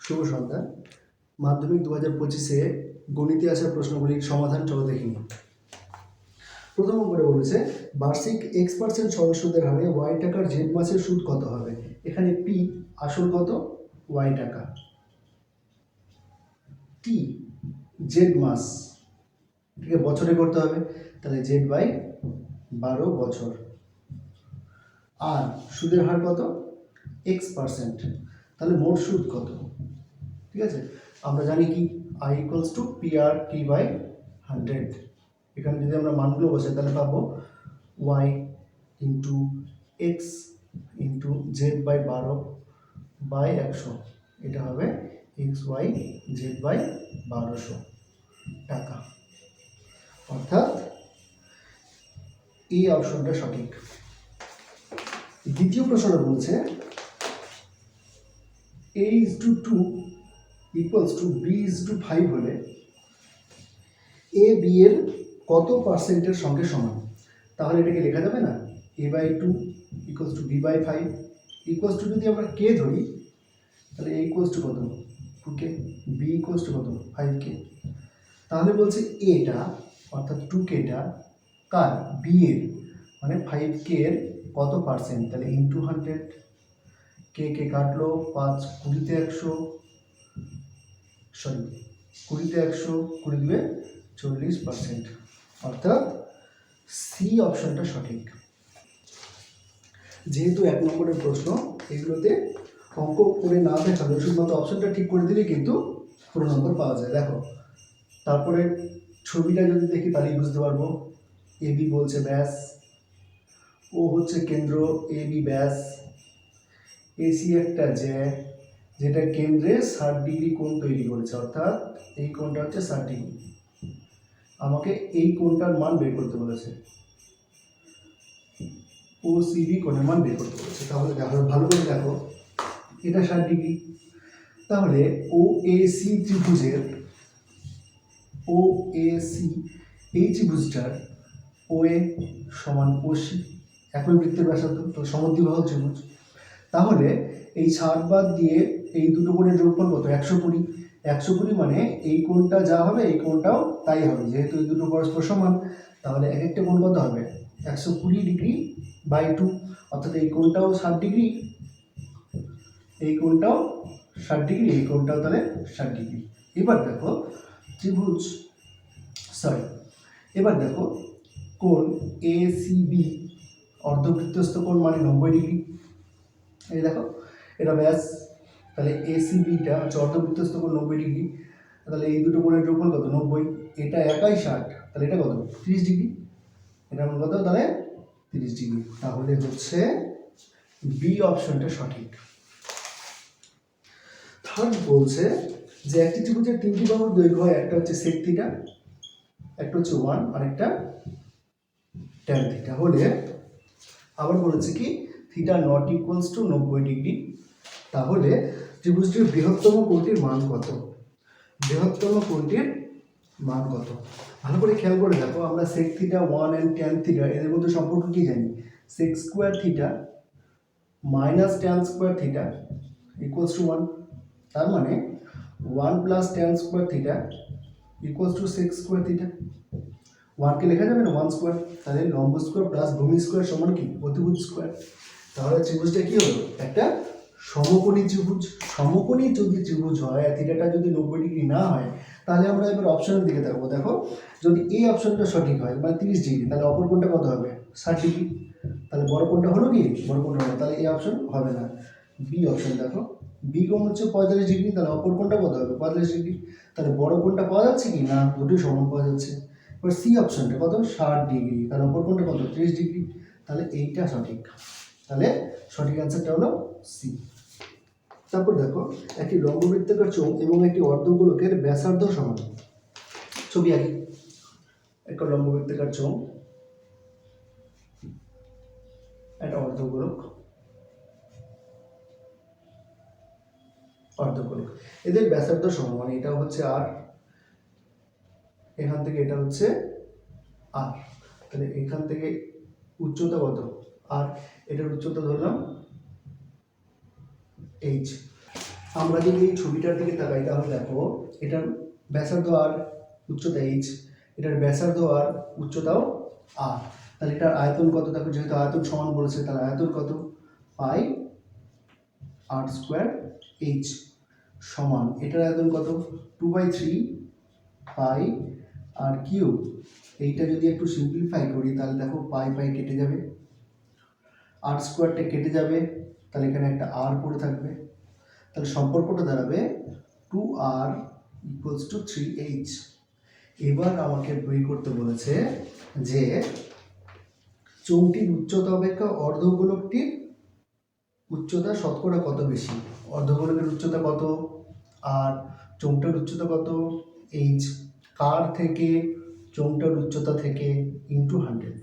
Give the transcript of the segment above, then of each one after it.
শুভ সন্ধ্যা। মাধ্যমিক 2025-এ গণিতে আসা প্রশ্নগুলির সমাধান চলো দেখে নিই। প্রথম নম্বরে বলেছে বার্ষিক X% সরল সুদের হারে Y টাকার জেড মাসের সুদ কত হবে। এখানে P আসল কত, Y টাকা, T জেড মাস, এটাকে বছরে করতে হবে, তাহলে জেড বাই 12 বছর। আর সুদের হার কত, X%, তাহলে মোট সুদ কত। ঠিক আছে, আমরা জানি কি I equals to PR/T by 100। এখানে যদি আমরা মানগুলো বসাই তাহলে পাবো y into X into Z by 12 by 100, এটা হবে XY জেড বাই 1200 টাকা। অর্থাৎ এই অপশনটা সঠিক। দ্বিতীয় প্রশ্নটা বলছে A:2 ইকুয়ালস টু B:5 হলে A/B এর কত পার্সেন্টের সঙ্গে সমান। তাহলে এটাকে লেখা যাবে না A/2 equals to B/5 equals to, যদি আমরা কে ধরি তাহলে A ইকুয়ালস টু কত 2K, B ইকুয়ালস টু কত 5K। তাহলে বলছে এটা অর্থাৎ 2Kটা কার, B এর, মানে 5K এর কত পার্সেন্ট, তাহলে ইন্টু 100, কে কে কাটলো 5 20 তে 100, সরি 20 তে 100, 20 দিবে 40%, অর্থাৎ সি অপশনটা সঠিক। যেহেতু 1 নম্বরের প্রশ্ন, এগুলোতে অঙ্ক করে না দেখালে শুধুমাত্র অপশনটা ঠিক করে দিলে কিন্তু পুরো নম্বর পাওয়া যায়। দেখো তারপরে ছবিটা যদি দেখি তাহলেই বুঝতে পারবো। AB বলছে ব্যাস, ও হচ্ছে কেন্দ্র, AB ব্যাস, AC একটা যেটা কেন্দ্রে 60 ডিগ্রি কোণ তৈরি করেছে, অর্থাৎ এই কোণটা হচ্ছে 60 ডিগ্রি। আমাকে এই কোণটার মান বের করতে বলেছে, OCB কোণের মান বের করতে বলেছে। তাহলে দেখো ভালো করে দেখো, এটা 60 ডিগ্রি, তাহলে OAC ত্রিভুজের OAC এই ত্রিভুজটার OA সমান OC, একই বৃত্তের ব্যাসার্ধ, তো সমদ্বিবাহু ত্রিভুজ। তাহলে এই 60 বাদ দিয়ে এই দুটো কোণের যোগফল কত, 120। 120 মানে এই কোণটা যা হবে এই কোণটাও তাই হবে, যেহেতু এই দুটো পরস্পর সমান। তাহলে এক একটা কোণ কত হবে 120 ডিগ্রি বাই 2, অর্থাৎ এই কোণটাও 60 ডিগ্রি, এই কোণটাও 60 ডিগ্রি, এই কোণটাও তাহলে 60 ডিগ্রি। এবার দেখো ত্রিভুজ, এবার দেখো কোণ ACB অর্ধবৃত্তস্থ কোণ মানে 90 ডিগ্রি। এই দেখো এটা ব্যাস, তাহলে ACBটা হচ্ছে অর্ধবৃত্তস্থ কোণ 90 ডিগ্রি। তাহলে এই দুটো কোণের যোগফল কত 90, এটা একাই 60, তাহলে এটা কত 30 ডিগ্রি, এটা কত তাহলে 30 ডিগ্রি। তাহলে হচ্ছে বি অপশনটা সঠিক। থার্ড বলছে যে একটি ত্রিভুজের 3টি বাহুর দৈর্ঘ্য হয়, একটা হচ্ছে sec θ, একটা হচ্ছে 1, আর একটা tan θ হলে, আবার বলেছে কি θ নট ইকুয়ালস টু 90 ডিগ্রি, তাহলে ত্রিভুজটির বৃহত্তম কোণটির মান কত। বৃহত্তম কোণটির মান কত, ভালো করে খেয়াল করে দেখো। আমরা sec θ 1 and tan θ এদের মধ্যে সম্পর্ক কি জানি, sec square θ minus tan square θ equals to 1, তার মানে 1 plus tan square θ equals to sec square θ। 1 কে লেখা যাবে না 1 স্কয়ার, তাহলে লম্ব স্কয়ার প্লাস ভূমি স্কয়ার সমান কি অতিভুজ স্কয়ার। তাহলে ত্রিভুজটা কি হলো, একটা সমকোণী ত্রিভুজ। সমকোণী যদি ত্রিভুজ হয়, থিটাটা যদি 90 ডিগ্রি না হয়, তাহলে আমরা এবার অপশনের দিকে দেখবো। দেখো যদি এই অপশনটা সঠিক হয় মানে 30 ডিগ্রি, তাহলে অপর কোণটা কত হবে 60 ডিগ্রি, তাহলে বড় কোণটা হলো কি, বড় কোণটা হলো, তাহলে এই অপশন হবে না। বি অপশন দেখো, বি কোণ হচ্ছে 45 ডিগ্রি, তাহলে অপর কোণটা কত হবে 45 ডিগ্রি, তাহলে বড় কোণটা পাওয়া যাচ্ছে কি না, দুটোই সমান পাওয়া যাচ্ছে। এবার সি অপশনটা কত 60 ডিগ্রি, তাহলে অপর কোণটা কত 30 ডিগ্রি, তাহলে এইটা সঠিক। তাহলে সঠিক অ্যান্সারটা হলো সি। তারপর দেখো একটি লম্ববৃত্তাকার চোঙ এবং একটি অর্ধগোলকের ব্যাসার্ধ সমান। ছবি আঁকি, একটা লম্ববৃত্তাকার চোঙ, একটা অর্ধগোলক, এদের ব্যাসার্ধ সমান, মানে এটা হচ্ছে আর, এখান থেকে এটা হচ্ছে আর, তাহলে এখান থেকে উচ্চতা কত আর, এটার উচ্চতা ধরলাম h। আমরা যদি এই ছবিটার দিকে তাকাই তাহলে দেখো এটার ব্যাসার্ধ আর উচ্চতা এইচ, এটার ব্যাসার্ধ আর উচ্চতাও আর, তাহলে এটার আয়তন কত দেখো, যেহেতু আয়তন সমান বলেছে তাহলে আয়তন কত, পাই আর স্কোয়ার এইচ সমান এটার আয়তন কত, 2/3 পাই আর কিউব। এইটা যদি একটু সিম্পলিফাই করি তাহলে দেখো পাই পাই কেটে যাবে, আর স্কোয়ারটা কেটে যাবে, তাহলে এখানে একটা আর পড়ে থাকবে, তাহলে সম্পর্কটা দাঁড়াবে 2r = 3h। এবার আমাকে বের করতে বলেছে যে চোঙটির উচ্চতা অপেক্ষা অর্ধগোলকটির উচ্চতা শতকরা কত বেশি। অর্ধগোলকের উচ্চতা কত আর চোঙটার উচ্চতা কত, এইচ, কার থেকে, চোঙটার উচ্চতা থেকে ইন্টু 100,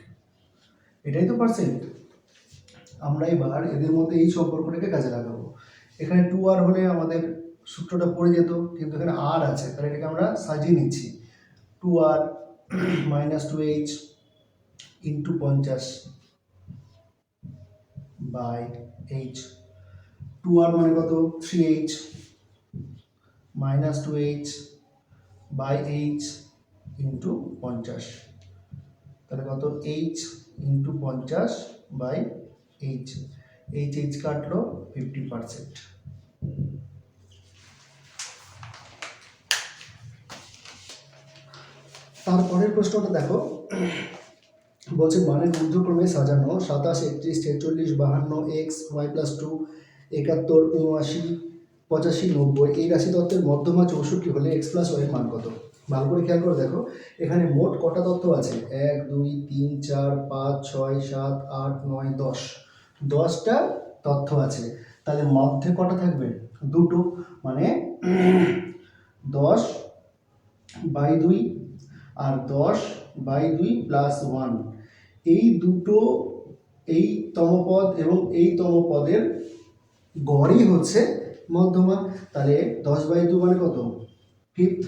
এটাই তো পার্সেন্ট। আমরা এবার এদের মধ্যে এই সম্পর্কটাকে কাজে লাগাবো। এখানে 2r হলে আমাদের সূত্রটা পড়ে যেত, কিন্তু এখানে r আছে, তাহলে এটাকে আমরা সাজিয়ে নিচ্ছি। 2r - 2h into 50 by h। 2r মানে কত, 3h - 2h by h into 50, তাহলে কত, h into 50 by h। h কাটলো 50%। তারপরের প্রশ্নটা দেখো, বলছে মানের ঊর্ধ্বক্রমে সাজানো 27, 31, 46, 52, এক্স, y+2, 71, 79, 85, 90 এই রাশি তত্ত্বের মধ্যমা 64 হলে x+y এর মান কত। ভালো করে খেয়াল করে দেখো, এখানে মোট কটা তত্ত্ব আছে, 1 2 3 4 5 6 7 8 9 10, 10টা তথ্য আছে। তাহলে মধ্যে কটা থাকবে, দুটো, মানে 10/2 আর 10/2 প্লাস 1, এই দুটো, এই তমপদ এবং এই তমপদের গড়ই হচ্ছে মধ্যমা। তাহলে 10/2 মানে কত, 5th,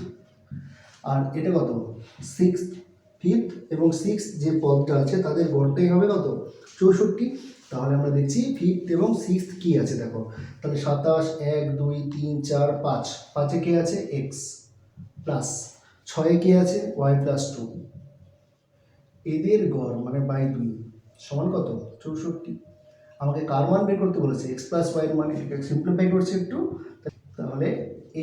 আর এটা কত, 6th। 5th এবং 6th যে পদটা আছে তাদের গড়টাই হবে কত, 64। তাহলে আমরা দেখছি 5th এবং 6th কি আছে দেখো, তাহলে 27, 1 2 3 4 5, 5-এ কে আছে, এক্স, প্লাস 6-এ কে আছে, y+2, এদের গড় মানে বাই 2 সমান কত, 64। আমাকে কার মান বের করতে বলেছে, x+y এর মানে, এটা সিম্পলিফাই করছে একটু, তাহলে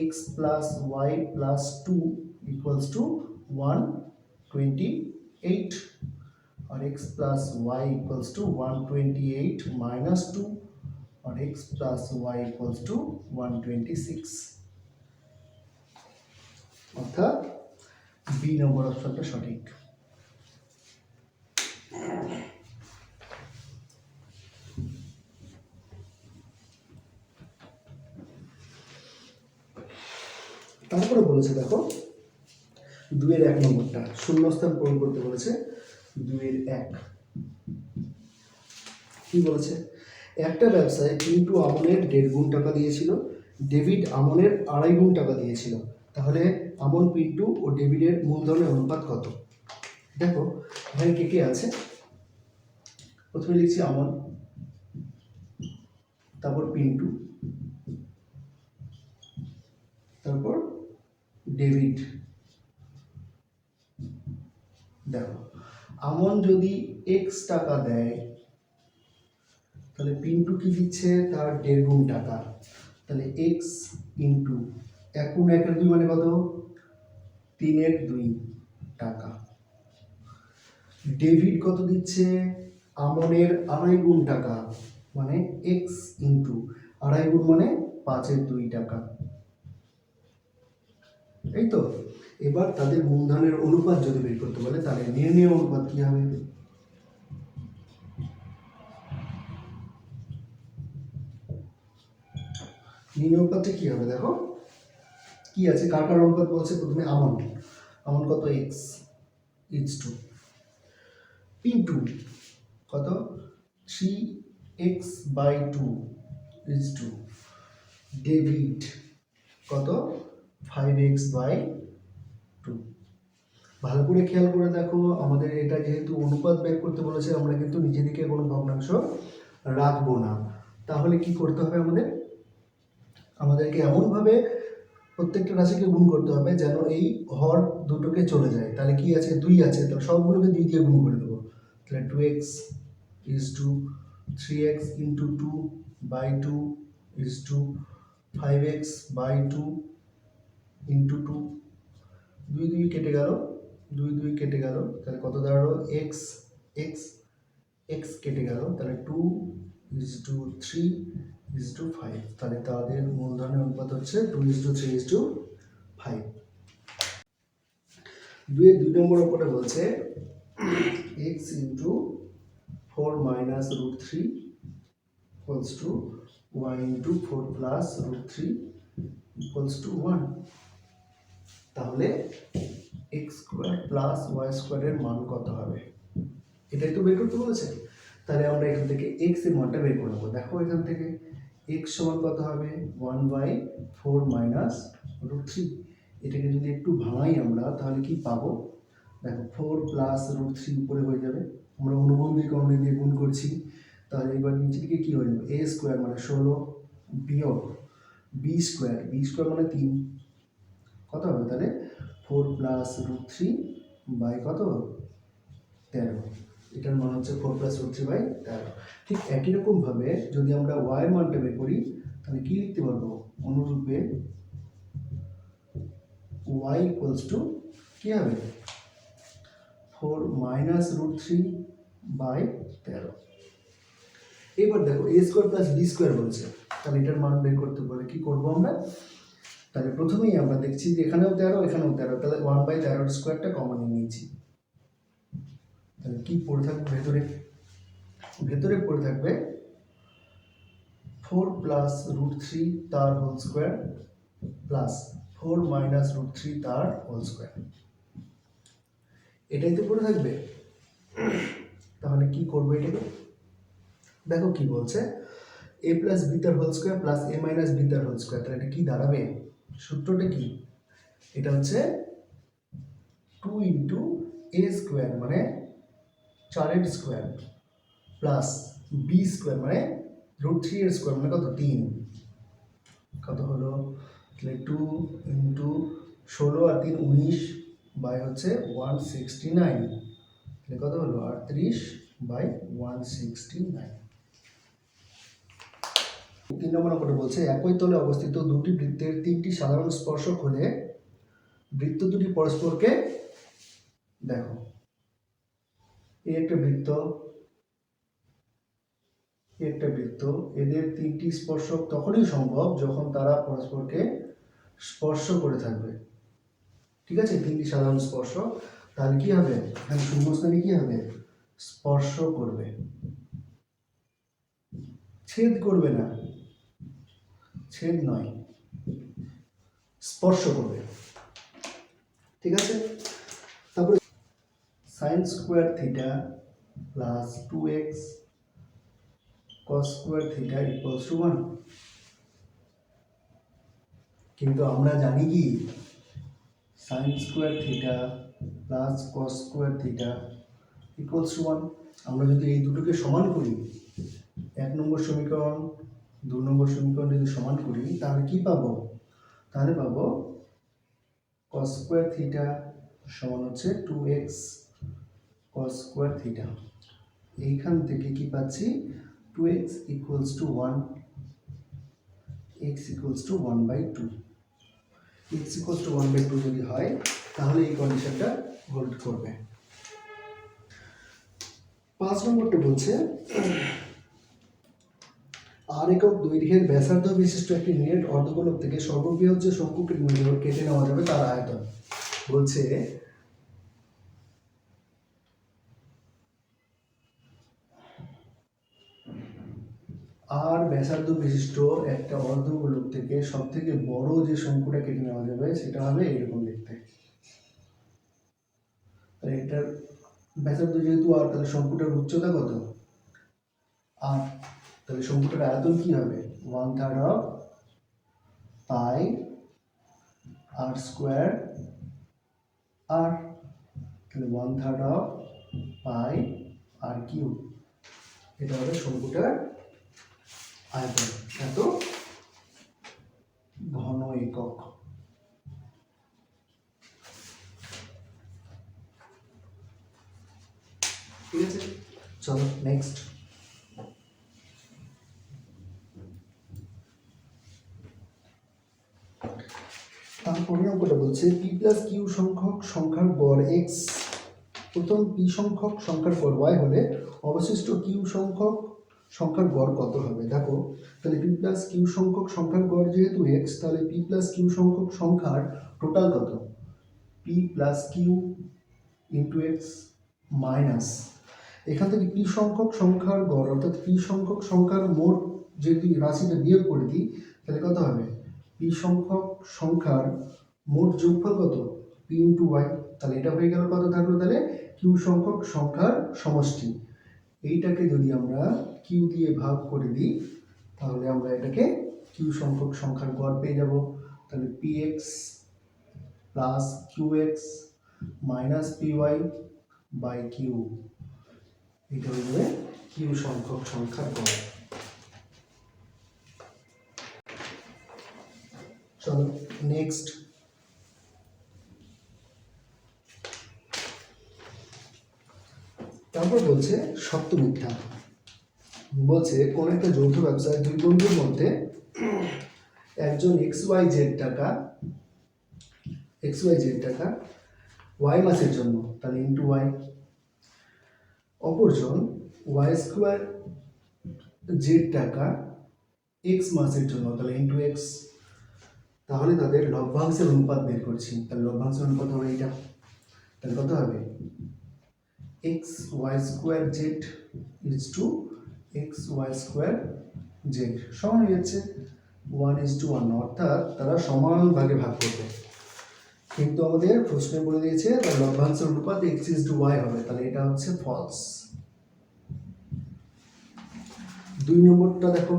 x+y+2 = 128, और x+y = 128 - 2, और x+y = 126, অর্থাৎ বি নম্বর অপশনটা সঠিক। তারপরে বলেছে দেখো 2-এর 1 নম্বরটা শূন্যস্থান পূরণ করতে বলেছে। 2-এর 1 কি বলেছে, একটা ব্যবসায় পিন্টু আমনের 1.5 গুণ টাকা দিয়েছিল, ডেভিড আমনের 2.5 গুণ টাকা দিয়েছিল, তাহলে আমন, পিন্টু ও ডেভিডের মূলধনের অনুপাত কত। দেখো এখানে কে কে আছে, প্রথমে লিখছি আমন, তারপর পিন্টু, তারপর ডেভিড। দেখো আমন যদি x টাকা দেয় তাহলে পিন্টু কি দিচ্ছে, তার 1.5 গুণ টাকা, তাহলে x ইন্টু 1 গুণ 1-এর 2 মানে কত, 3-এর 2 টাকা। ডেভিড কত দিচ্ছে, আমনের 2.5 গুণ টাকা, মানে x ইন্টু 2.5 গুণ মানে 5-এর 2 টাকা, এই তো। এবার তাদের মূলধনের অনুপাত যদি বের করতে বলে তাহলে নির্ণয় অনুপাত কি হবে, নির্ণয় অনুপাতটা কি হবে, দেখো কি আছে, কার কার অনুপাত বলছে, প্রথমে আমন, আমন কত, x = 2, পিন্টু কত, 3x/2 = 2, ডেভিড কত, 5x/2। ভালো করে খেয়াল করে দেখো, আমাদের এটা যেহেতু অনুপাত বের করতে বলেছে, আমরা কিন্তু নিজে দিকে কোনো ভগ্নাংশ রাখবো না। তাহলে কি করতে হবে আমাদের, আমাদেরকে এমনভাবে প্রত্যেকটা রাশিকে গুণ করতে হবে যেন এই হর দুটোকে চলে যায়। তাহলে কি আছে, 2 আছে, তাহলে সবগুলোকে 2 দিয়ে গুণ করে দেবো। তাহলে 2x is to 3x into 2 by 2 is to 5x by 2 into 2, 2 2 কেটে গেল, 2 2 কেটে গেল, তাহলে কত দাঁড়ালো, x x x কেটে গেল, তাহলে 2 is to 3 is to 5, তাহলে তাদের মূলধনের অনুপাত হচ্ছে 2 is to 3 is to 5। 2 এর 2 নম্বর অঙ্কটা বলছে x into 4 minus root 3 equals to y into 4 plus root 3 equals to 1। তাহলে x স্কয়ার প্লাস y স্কয়ারের মান কত হবে, এটাই তো বের করতে বলেছে। তাহলে আমরা এখান থেকে x এর মানটা বের করে নেব। দেখো এখান থেকে x সমান কত হবে, 1/4 minus root 3। এটাকে যদি একটু ভাঙাই আমরা তাহলে কি পাবো, দেখো 4 প্লাস রুট 3 উপরে হয়ে যাবে, আমরা অনুবন্ধীকরণ দিয়ে গুণ করছি, তাহলে এবার নিচে দিকে কি হয়ে যাবে, a স্কয়ার মানে 16 বিয়োগ b স্কয়ার মানে 3, কত হবে তাহলে 4 প্লাস রুট 3 বাই কত 13, এটার মান হচ্ছে 4 প্লাস রুট 3 বাই 13। ঠিক একই রকম ভাবে যদি আমরা y এর মানটা বের করি তাহলে কি লিখতে পারবো, অনুরূপে y ইকুয়ালস টু কি হবে 4 মাইনাস রুট 3 বাই 13। এবার দেখো a square plus b square বলছে, তাহলে এটার মান বের করতে বলে কি করব আমরা, তাহলে প্রথমেই আমরা দেখছি যে এখানেও 13 এখানেও 13, তাহলে 1/13 স্কয়ারটা কমন নিয়েছি। তাহলে কি পড়ে থাকবে ভেতরে পড়ে থাকবে 4 প্লাস রুট 3 তার whole square plus 4 minus root 3 তার হোল স্কয়ার, এটাই তো পড়ে থাকবে। তাহলে কি করবো এটাকে, দেখো কি বলছে, a প্লাস বি তার whole square plus a minus B তার হোল স্কয়ার, তাহলে এটা কি দাঁড়াবে, সূত্রটা কি, এটা হচ্ছে 2 ইন্টু a স্কয়ার মানে 4 এর স্কয়ার প্লাস বি স্কয়ার মানে রুট 3 এর স্কয়ার মানে কত 3, কত হলো, তাহলে 2 ইন্টু 16 আর 3 19 বাই হচ্ছে 169, তাহলে কত হলো 38 বাই 169। 3 নম্বর অঙ্কটা বলছে একই তলে অবস্থিত দুটি বৃত্তের 3টি সাধারণ স্পর্শক হলে বৃত্ত দুটি পরস্পরকে, দেখো এই একটা বৃত্ত এদের 3টি স্পর্শক তখনই সম্ভব যখন তারা পরস্পরকে স্পর্শ করে থাকবে, ঠিক আছে, 3টি সাধারণ স্পর্শক, তাহলে কি হবে এখানে শূন্যস্থানে কি হবে, স্পর্শ করবে, ছেদ করবে না, ছেদ নয় স্পর্শ করবে, ঠিক আছে। তারপরে sin square theta plus 2x cos square theta equals to 1, কিন্তু আমরা জানি কি sin square theta plus cos square theta equals to 1। আমরা যদি এই দুটোকে সমান করি, 1 নম্বর সমীকরণ 2 নম্বর সমীকরণ যদি সমান করি তাহলে কি পাবো, তাহলে পাবো cos স্কয়ার থিটা সমান হচ্ছে 2x cos স্কয়ার থিটা, এইখান থেকে কি পাচ্ছি 2x equals to 1, x equals to 1/2, x equals to 1/2 যদি হয় তাহলে এই কন্ডিশনটা হোল্ড করবে। 5 নম্বরটা বলছে আর একক দৈর্ঘ্যের ব্যাসার্ধ বিশিষ্ট একটি নেট অর্ধগোলক থেকে সর্ববৃহৎ যে শঙ্কুকে কেটে নেওয়া যাবে তার আয়তন, বলছে আর ব্যাসার্ধ বিশিষ্ট একটা অর্ধগোলক থেকে সব থেকে বড় যে শঙ্কুটা কেটে নেওয়া যাবে সেটা হবে এইরকম দেখতে, এটার ব্যাসার্ধ যেহেতু আর, তাহলে শঙ্কুটার উচ্চতা কত আর, তাহলে শঙ্কুটার আয়তন কি হবে 1/3 অফ পাই আর স্কোয়ার আর, তাহলে 1/3 অফ পাই আর কিউব, এটা হবে শঙ্কুটার আয়তন এত ঘন একক। ঠিক আছে, চলো নেক্সট। তারপরে অঙ্কটা বলছে পি প্লাস কিউ সংখ্যক সংখ্যার গড় এক্স, প্রথম পি সংখ্যক সংখ্যার গড় ওয়াই হলে অবশিষ্ট কিউ সংখ্যক সংখ্যার গড় কত হবে। দেখো তাহলে পি প্লাস কিউ সংখ্যক সংখ্যার গড় যেহেতু এক্স, তাহলে পি প্লাস কিউ সংখ্যক সংখ্যার টোটাল কত, P plus Q into X minus এখান থেকে পি সংখ্যক সংখ্যার গড় অর্থাৎ পি সংখ্যক সংখ্যার মোট যদি রাশিটা বিয়োগ করে দিই তাহলে কত হবে, পি সংখ্যক সংখ্যার মোট যোগফল কত, পি ইন্টু ওয়াই। তাহলে এটা হয়ে গেল কত থাকলো, তাহলে কিউ সংখ্যক সংখ্যার সমষ্টি। এইটাকে যদি আমরা কিউ দিয়ে ভাগ করে দিই তাহলে আমরা এটাকে কিউ সংখ্যক সংখ্যার গড় পেয়ে যাব। তাহলে P X plus Q X minus P Y by Q, এটা হয়ে যাবে কিউ সংখ্যক সংখ্যার গড়। চলো নেক্সট। তারপর বলছে সত্য মিথ্যা। বলছে কোন একটা যৌথ ব্যবসায় দুই বন্ধুর মধ্যে একজন এক্স ওয়াই জেড টাকা ওয়াই মাসের জন্য, তাহলে ইন্টু ওয়াই, অপরজন ওয়াই স্কোয়ার জেড টাকা এক্স মাসের জন্য, তাহলে ইন্টু এক্স। তাহলে তাদের লভ্যাংশের অনুপাত বের করছি, তাহলে লভ্যাংশের অনুপাত হবে এইটা, তাহলে কত হবে, X Y square Z is to X Y square Z সমান হয়ে যাচ্ছে 1:1, অর্থাৎ তারা সমান ভাগে ভাগ করবে। কিন্তু আমাদের প্রশ্নে বলে দিয়েছে তার লভ্যাংশের অনুপাত x:y হবে, তাহলে এটা হচ্ছে ফলস। 2 নম্বরটা দেখো,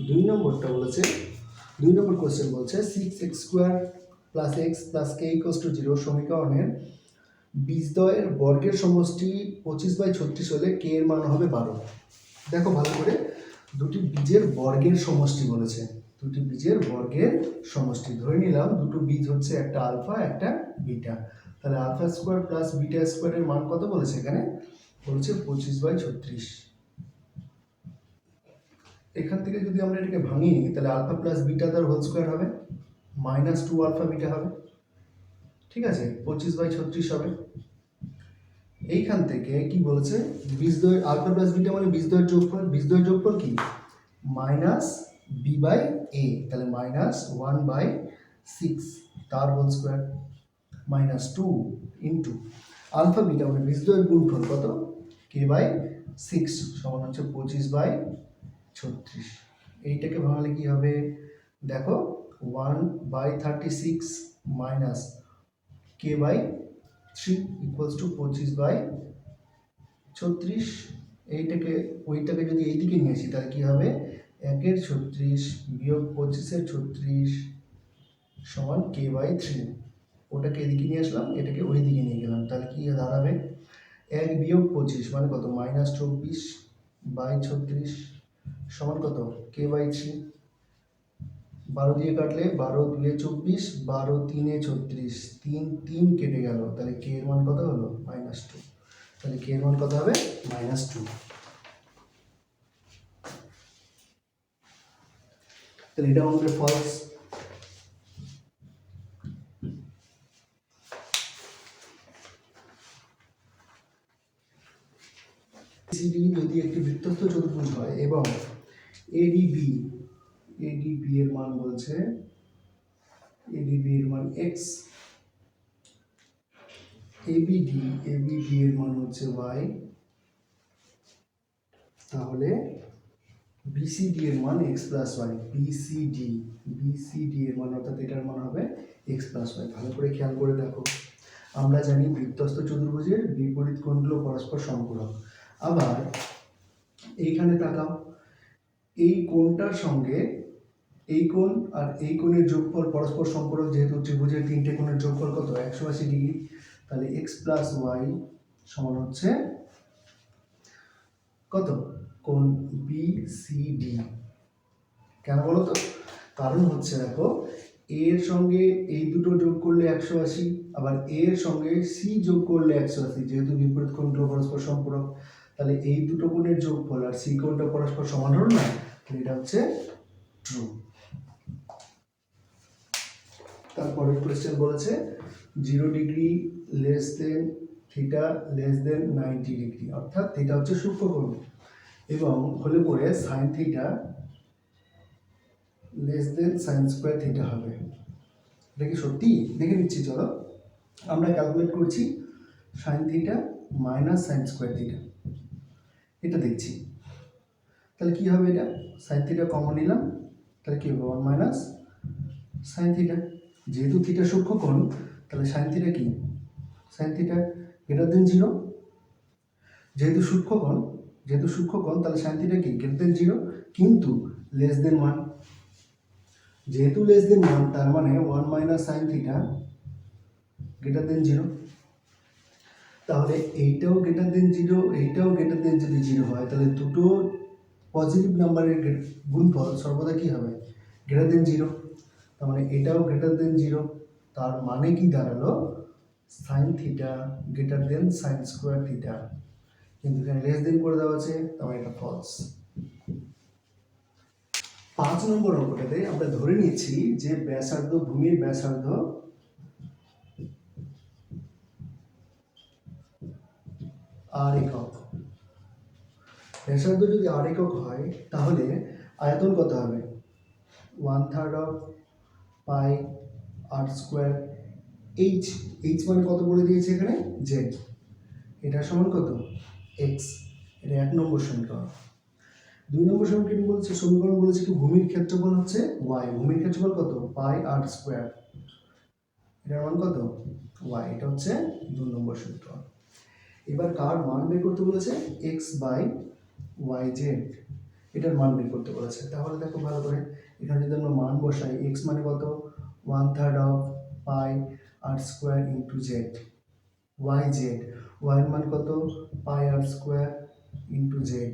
2 নম্বরটা বলেছে, 2 নম্বর কোশ্চেন বলছে 6x² + x + k = 0 সমীকরণের বীজদ্বয়ের বর্গের সমষ্টি 25/36 হলে k এর মান হবে 12। দেখো ভালো করে, দুটি বীজের বর্গের সমষ্টি বলেছে, দুটি বীজের বর্গের সমষ্টি ধরে নিলাম, দুটো বীজ হচ্ছে একটা আলফা একটা বিটা, তাহলে আলফা স্কোয়ার প্লাস বিটা স্কোয়ারের মান কত বলেছে, এখানে বলছে 25/36। এখান থেকে যদি আমরা এটাকে ভাঙিয়ে নিই তাহলে আলফা প্লাস বিটা তার হোল স্কোয়ার হবে, -2 আলফা বিটা হবে, ঠিক আছে, 25/36 হবে। এইখান থেকে কি বলেছে, বীজদ্বয় আলফা প্লাস বিটা মানে বীজদ্বয়ের যোগফল, বীজদ্বয়ের যোগফল কি -b/a, তাহলে -1/6 তার whole square -2 into alpha beta মানে বীজদ্বয়ের গুণফল কত, k/6 সমান হচ্ছে 25/36। এইটাকে ভাঙালে কি হবে, দেখো 1/36 মাইনাস k/3 ইকুয়ালস টু 25/36। ওইটাকে যদি এইদিকে নিয়ে আসি তাহলে কি হবে, 1/36 বিয়োগ 25/36 সমান k/3। ওটাকে এদিকে নিয়ে আসলাম, এটাকে ওই দিকে নিয়ে গেলাম, তাহলে কি দাঁড়াবে, 1 বিয়োগ 25 মানে কত, -24/36 সমান কত, k/3। 12 দিয়ে কাটলে 12 2 এ 24, 12 3 এ 36, 3 কেটে গেল, তাহলে k এর মান কত হলো, -2। তাহলে k এর মান কত হবে, -2। তাহলে এটা আমাদের ফলস। BCD যদি একটি বৃত্তস্থ চতুর্ভুজ হয় এবং ADB এর মান বলছে, ADB এর মান x, ABD এর মান হচ্ছে y, তাহলে BCD এর মান x প্লাস y, BCD এর মান অর্থাৎ এটার মান হবে x প্লাস y। ভালো করে খেয়াল করে দেখো, আমরা জানি বৃত্তস্থ চতুর্ভুজের বিপরীত কোণগুলো পরস্পর সম্পূরক। আবার এইখানে তাকাও, এই কোণটার সঙ্গে এই কোণ আর এই কোণের যোগফল পরস্পর সম্পূরক, যেহেতু ত্রিভুজের 3টে কোণের যোগফল কত, 180 ডিগ্রি, তাহলে x প্লাস y সমান হচ্ছে কত, কোণ BCD। কেন বলো তো, কারণ হচ্ছে দেখো এর সঙ্গে এই দুটো যোগ করলে 180, আবার এর সঙ্গে সি যোগ করলে 180, যেহেতু বিপরীত কোণগুলো পরস্পর সম্পূরক, তাহলে এই দুটো কোণের যোগফল আর সি কোণটা পরস্পর সমান হলো না, তাহলে এটা হচ্ছে ট্রু। তারপরের কোয়েশ্চেন বলেছে 0 degree less than theta less than 90 degree, অর্থাৎ থিটা হচ্ছে সূক্ষ্মকোণ এবং হলে পরে sine theta less than sine square theta হবে। এটা কি সত্যি? দেখে নিচ্ছি, চলো আমরা ক্যালকুলেট করছি sine theta minus sine square theta, এটা দেখছি। তাহলে কি হবে, এটা সাইন থিটা কমন নিলাম, তাহলে কি হবে 1 মাইনাস সাইন থিটা। যেহেতু থিটা সূক্ষ্মকোণ তাহলে সাইন থিটা কি, সাইন থিটা গ্রেটার দেন 0। যেহেতু সূক্ষ্মকোণ তাহলে সাইন থিটা কি গ্রেটার দেন 0, কিন্তু লেস দেন 1। যেহেতু লেস দেন 1 তার মানে 1 minus sine theta greater than 0। তাহলে এইটাও গ্রেটার দেন 0, এইটাও গ্রেটার দেন যদি 0 হয়, তাহলে দুটো পজিটিভ নাম্বারের গুণফল সর্বদা কি হবে, গ্রেটার দেন 0। তার মানে এটাও গ্রেটার দেন 0, তার মানে কি দাঁড়ালো sine theta greater than sine square theta, কিন্তু এখানে লেস দেন করে দেওয়া আছে, তার মানে এটা ফলস। 5 নম্বর অঙ্কটাতে আমরা ধরে নিচ্ছি যে ব্যাসার্ধ, ভূমির ব্যাসার্ধ আর একক। ব্যাসার্ধ যদি আর একক হয় তাহলে আয়তন কত হবে, 1/3 of pi R square H. H মানে কত বলে দিয়েছে এখানে, জেড। এটা সমান কত, এক্স। এটা 1 নম্বর সমীকরণ। 2 নম্বর সমীকরণ বলেছে কি ভূমির ক্ষেত্রফল হচ্ছে ওয়াই। ভূমির ক্ষেত্রফল কত, পাই আর স্কোয়ার, এটার মান কত, ওয়াই। এটা হচ্ছে 2 নম্বর সমীকরণ। এবার কার মান বের করতে বলেছে, এক্স বাই ওয়াই জেড, এটার মান বের করতে বলেছে। তাহলে দেখো ভালো করে, এখানে যদি আমরা মান বসাই, এক্স মানে কত 1/3 of pi R square into z, y z, y এর মান কত পাই আর square into z,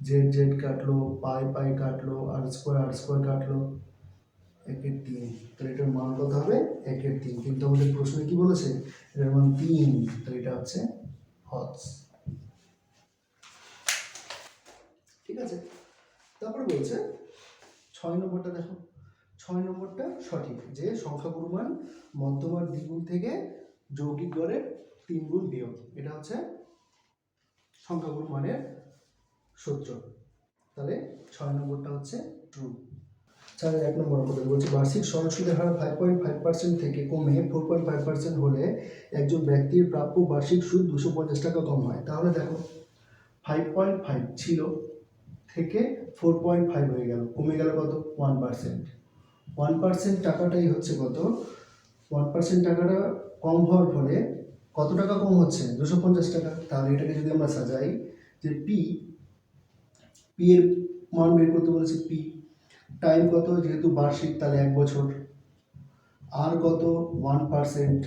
z z কাটলো, পাই পাই কাটলো, আর স্কোয়ার কাটলো, 1/3। তাহলে এটার মান কত হবে, 1/3। কিন্তু আমাদের প্রশ্নে কি বলেছে, এটার মান 3, তাহলে এটা হচ্ছে ফলস। ঠিক আছে, তারপরে বলছে 6 নম্বরটা দেখো। 6 নম্বরটা সঠিক, যে সংখ্যাগুরু মান মধ্যমার দ্বিগুণ থেকে যৌগিক গড়ের 3 গুণ বিয়োগ, এটা হচ্ছে সংখ্যাগুরু মানের সূত্র। তাহলে 6 নম্বরটা হচ্ছে ট্রু। 1 নম্বর কথা বলছি, বার্ষিক সরল সুদের হার 5.5% থেকে কমে 4.5% হলে একজন ব্যক্তির প্রাপ্য বার্ষিক সুদ 250 টাকা কম হয়। তাহলে দেখো 5.5 ছিল থেকে 4.5 হয়ে গেল, কমে গেল কত, 1%। 1% টাকাটাই হচ্ছে কত, 1% টাকাটা কম হওয়ার ফলে কত টাকা কম হচ্ছে, 250 টাকা। তাহলে এটাকে যদি আমরা সাজাই যে পি এর মান বের করতে বলেছি, পি টাইম কত, যেহেতু বার্ষিক তাহলে 1 বছর, আর কত 1%,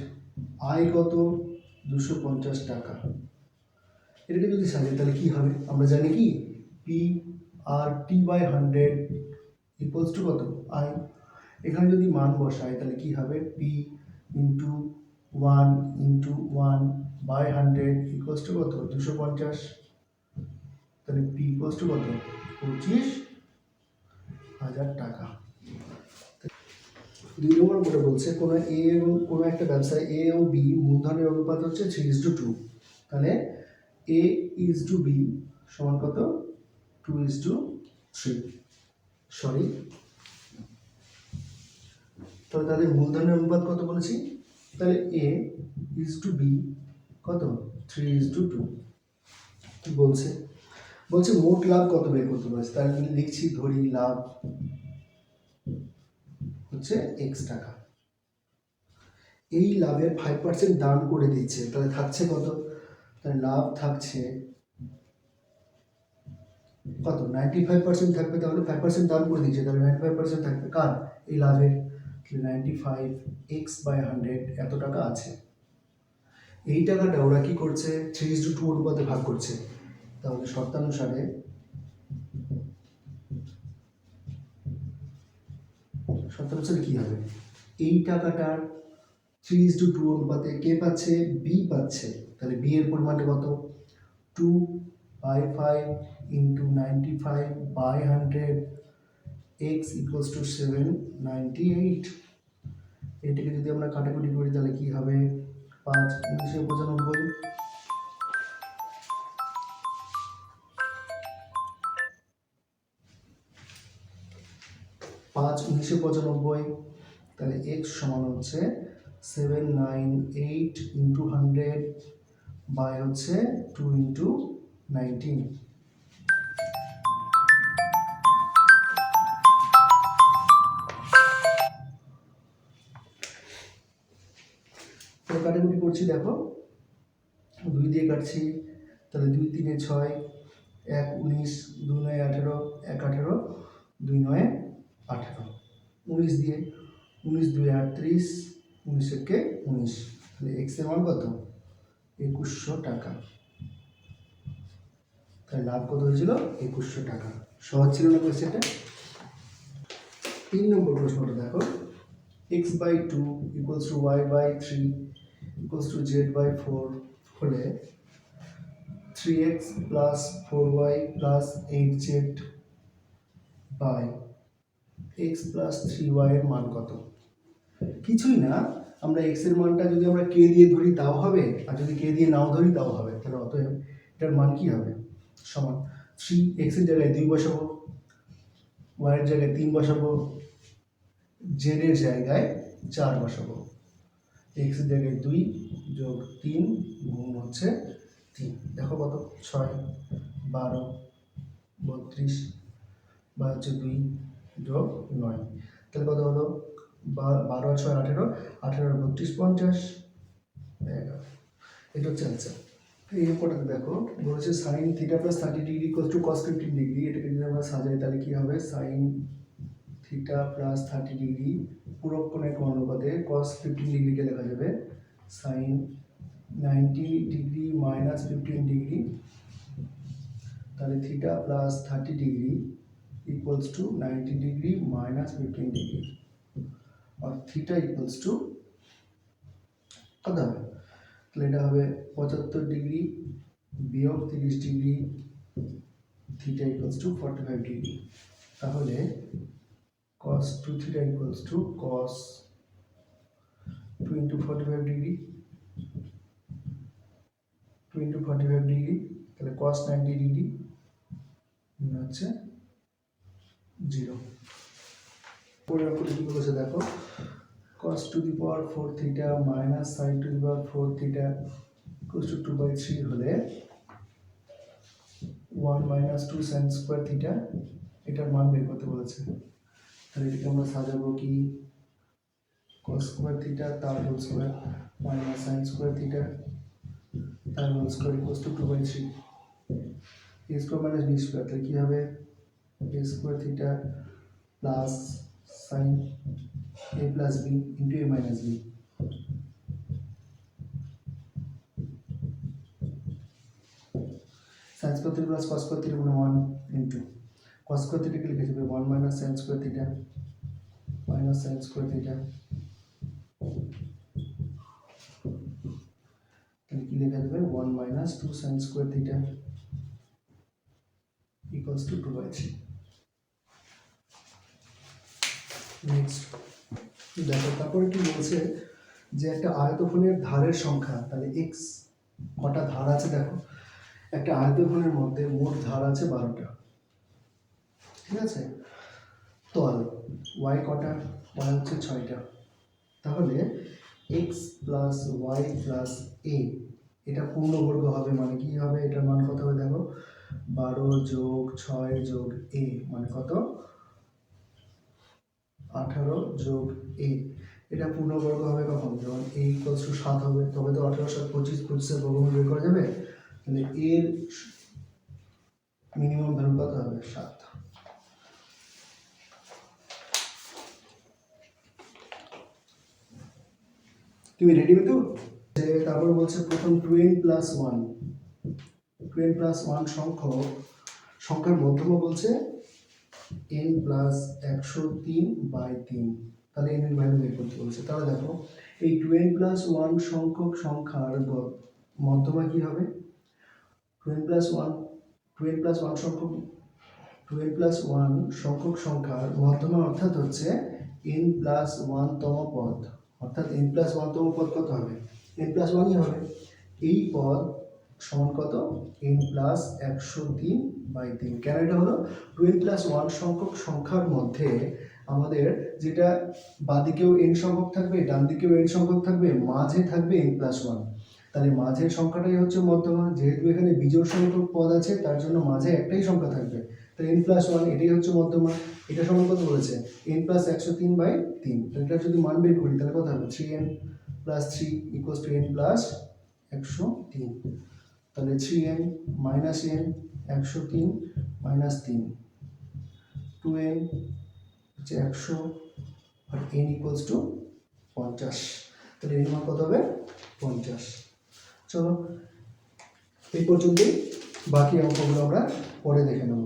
আয় কত 250 টাকা। এটাকে যদি সাজাই তাহলে কি হবে, আমরা জানি কি P R T by 100 equals to কত, আই। এখানে যদি মান বসাই তাহলে কি হবে, P into 1 into 1 by 100 equals to কত, 250। তাহলে পি ইকুয়ালস টু কত, 25,000 টাকা। 2 নম্বর কোটা বলছে কোনো এ এবং কোনো একটা ব্যবসায় এ ও বি মূলধনের অনুপাত হচ্ছে 3:2। তাহলে এ ইজ টু বি সমান কত, 2:3। সরি, তাহলে তাদের মূলধনের অনুপাত কত বলেছি, তাহলে এ ইজ টু বি কত, 3:2। কি বলছে, বলছে মোট লাভ কত বের করতে বলেছে। তাহলে লিখছি, ধরি লাভ হচ্ছে এক্স টাকা। এই লাভের 5% দান করে দিচ্ছে, তাহলে থাকছে কত, তাহলে লাভ থাকছে কত, 95% থাকবে। তাহলে 5% দান করে দিচ্ছে, তাহলে 95% থাকবে কার, এই লাভের। 95 x/100 এত টাকা আছে। এই টাকাটা ওরা কি করছে, 3:2 অনুপাতে ভাগ করছে। তাহলে শর্তানুসারে 17 কি হবে? এই টাকাটার 3:2 অনুপাতে কে পাচ্ছে? বি পাচ্ছে। তাহলে বি এর পরিমাণটা কত? 2/5 ইন্টু 95/100 x ইকুয়ালস টু 798। এটাকে যদি আমরা কাটাকুটি করি তাহলে কি হবে? 5/1995। 5/1995, তাহলে x সমান হচ্ছে 798 ইন্টু 100 বাই হচ্ছে 2 ইন্টু 19। কাটাকুটি করছি, দেখো 2 দিয়ে কাটছি, তাহলে 2 3 6, 1 19, 2 9 18, 1 18, 2 9 18, 19 দিয়ে 19 2 38, 19 1 19, তাহলে x এর মান কত? 2100 টাকা। তাহলে লাভ কত হয়েছিল? 2100 টাকা। সহজ ছিল না কোয়েশ্চেনটা? 3 নম্বর প্রশ্নটা দেখো, x/2 equals to y/3 equals to z/4 হলে 3x plus 4y plus 8z by x plus 3y এর মান কত? কিছুই না, আমরা x এর মানটা যদি আমরা k দিয়ে ধরি তাও হবে, আর যদি k দিয়ে নাও ধরি তাও হবে। তাহলে অতএব এটার মান কি হবে? সমান 3x এর জায়গায় 2 বসাবো, y এর জায়গায় 3 বসাবো, z এর জায়গায় 4 বসাবো। x এর জায়গায় 2 যোগ 3 গুণ হচ্ছে 3, দেখো কত? 6 12 32 বা হচ্ছে 2 যোগ 9, তাহলে কত হলো? 12 আর 6 18, 18 আর 32 50, 11। এটা হচ্ছে অ্যান্সার। এই পড়াতে দেখো বলেছে sine theta plus 30 degree equals to cos 15 degree. এটাকে যদি আমরা সাজাই তাহলে কি হবে? সাইন থিটা প্লাস 30 ডিগ্রি পূরক কোণের অনুপাতে কস 15 ডিগ্রিকে লেখা যাবে সাইন 90 ডিগ্রি মাইনাস 15 ডিগ্রি। তাহলে theta plus 30 degree equals to 90 degree minus 15 degree, আর থিটা ইকুয়ালস টু কত হবে? তাহলে এটা হবে 75 ডিগ্রি বিয়োগ 30 degree, theta equals to 45 degree. তাহলে cos 2 theta equals to cos 2 into 45 degree, 2 into 45 degree, তাহলে cos 90 ডিগ্রি হচ্ছে 0। পরের অঙ্কটা কি বলেছে দেখো, cos to the power 4 theta minus sin to the power 4 theta equals to 2/3 হলে 1 minus 2 sin square theta এটার মান বের করতে বলেছে। তাহলে এটাকে আমরা সাজাবো কি? cos square theta তার whole square minus sin square theta তার whole square equals to 2/3 a square minus b square, তাহলে কি হবে? a square theta plus sin a plus b into a minus b। sin square theta plus cos square theta মানে 1 into cos square theta কে লিখে যাবে 1 minus sin square theta minus sin square theta, তাহলে কি লেখা যাবে? 1 minus 2 sin square theta equals to 2/3। Next দেখো, তারপরে কি বলছে যে একটা আয়তঘনের ধারের সংখ্যা, তাহলে x কটা ধার আছে দেখো, একটা আয়তঘনের মধ্যে মোট ধার আছে 12টা, ঠিক আছে? তল y কটা? y হচ্ছে 6টা। তাহলে x plus y plus a এটা পূর্ণবর্গ হবে, মানে কি হবে? এটার মান কত হবে দেখো, 12 যোগ 6 যোগ a মানে কত? 18 যোগ a। এটা পূর্ণবর্গ হবে কখন? যখন a ইকুয়ালস টু 7 হবে, তবে তো 18 7 25, 25 বর্গমূল বের করা যাবে। তাহলে এর মিনিমাম ভ্যালু কত হবে? 7। তুমি রেডি তো? তারপর বলছে প্রথম 2n প্লাস 1, 2n প্লাস 1 সংখ্যার মধ্যমা বলছে n প্লাস 103/3, তাহলে n এর ভ্যালু বের করতে বলেছে। তাহলে দেখো এই 2n প্লাস 1 সংখ্যক সংখ্যার মধ্যমা কি হবে? 2n প্লাস 1 সংখ্যক 2n প্লাস 1 সংখ্যক সংখ্যার মধ্যমা অর্থাৎ হচ্ছে n প্লাস 1 তম পদ, অর্থাৎ n প্লাস 1 তম পদ কত হবে? n প্লাস 1ই হবে। এই পদ সমান কত? n plus 103/3। কেন এটা হলো? 2n প্লাস 1 সংখ্যক সংখ্যার মধ্যে আমাদের যেটা বাঁদিকেও n সংখ্যক থাকবে, ডান দিকেও n সংখ্যক থাকবে, মাঝে থাকবে n প্লাস 1। তাহলে মাঝের সংখ্যাটাই হচ্ছে মধ্যমা। যেহেতু এখানে বিজোড় সংখ্যক পদ আছে তার জন্য মাঝে একটাই সংখ্যা থাকবে, তাহলে n প্লাস 1 এটাই হচ্ছে মধ্যমা। এটা সমান কত বলেছে? n plus 103/3। এটা যদি মান বের করি তাহলে কত হবে? 3n plus 3 equals to n plus 103। তাহলে 3n minus n 103 minus 3, 2n হচ্ছে 100 আর n ইকুয়ালস টু 50। তাহলে এর মান কত হবে? 50। চলো এই পর্যন্তই, বাকি অঙ্কগুলো আমরা পরে দেখে নেব।